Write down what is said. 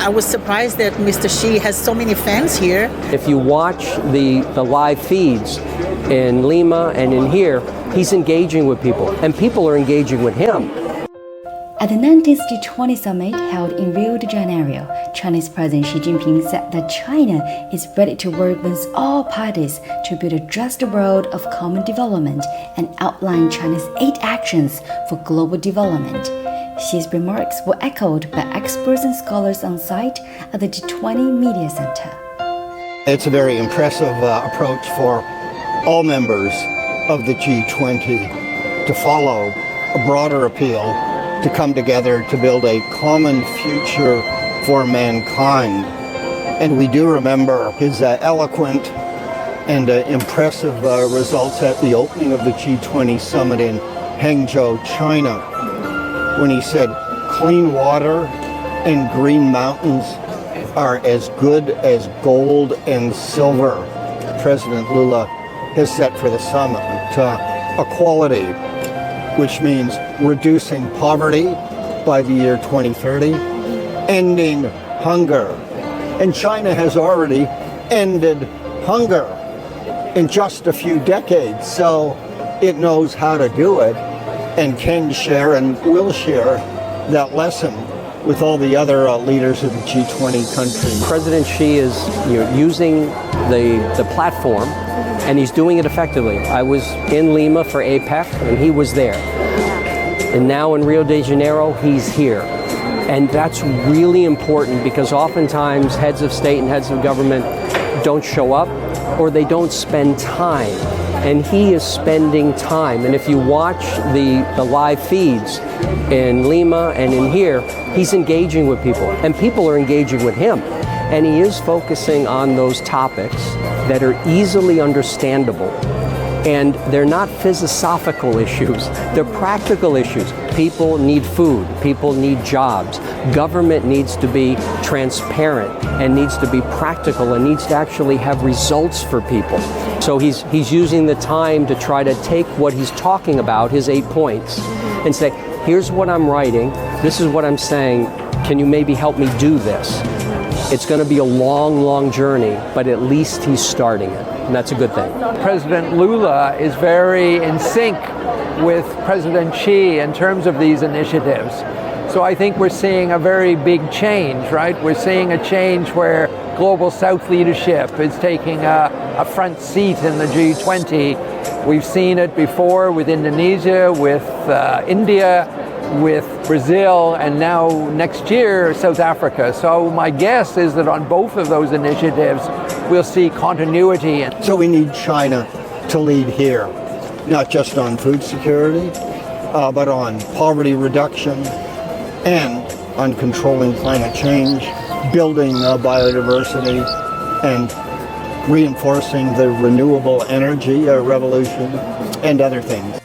I was surprised that Mr. Xi has so many fans here. If you watch the live feeds in Lima and in here, he's engaging with people, and people are engaging with him. At the 19th G20 Summit held in Rio de Janeiro, Chinese President Xi Jinping said that China is ready to work with all parties to build a just world of common development and outline China's 8 actions for global development. Xi's remarks were echoed by experts and scholars on site at the G20 Media Center. It's a very impressive approach for all members of the G20 to follow a broader appeal to come together to build a common future for mankind. And we do remember his eloquent and impressive results at the opening of the G20 Summit in Hangzhou, China, when he said clean water and green mountains are as good as gold and silver. President Lula has set for the summit equality, which means reducing poverty by the year 2030, ending hunger. And China has already ended hunger in just a few decades, so it knows how to do it and can share and will share that lesson with all the other leaders of the G20 countries. President Xi is using the platform, and he's doing it effectively. I was in Lima for APEC, and he was there. And now in Rio de Janeiro, he's here. And that's really important because oftentimes heads of state and heads of government don't show up or they don't spend time. And he is spending time. And if you watch the live feeds in Lima and in here, he's engaging with people, and people are engaging with him. And he is focusing on those topics that are easily understandable. And they're not philosophical issues, they're practical issues. People need food, people need jobs. Government needs to be transparent and needs to be practical and needs to actually have results for people. So he's using the time to try to take what he's talking about, his 8 points, and say, here's what I'm writing, this is what I'm saying, can you maybe help me do this? It's going to be a long, long journey, but at least he's starting it, and that's a good thing. President Lula is very in sync with President Xi in terms of these initiatives. So I think we're seeing a very big change, right? We're seeing a change where Global South leadership is taking a front seat in the G20. We've seen it before with Indonesia, with India, with Brazil, and now next year, South Africa. So my guess is that on both of those initiatives, we'll see continuity. So we need China to lead here, not just on food security, but on poverty reduction and on controlling climate change, building biodiversity, and reinforcing the renewable energy revolution, and other things.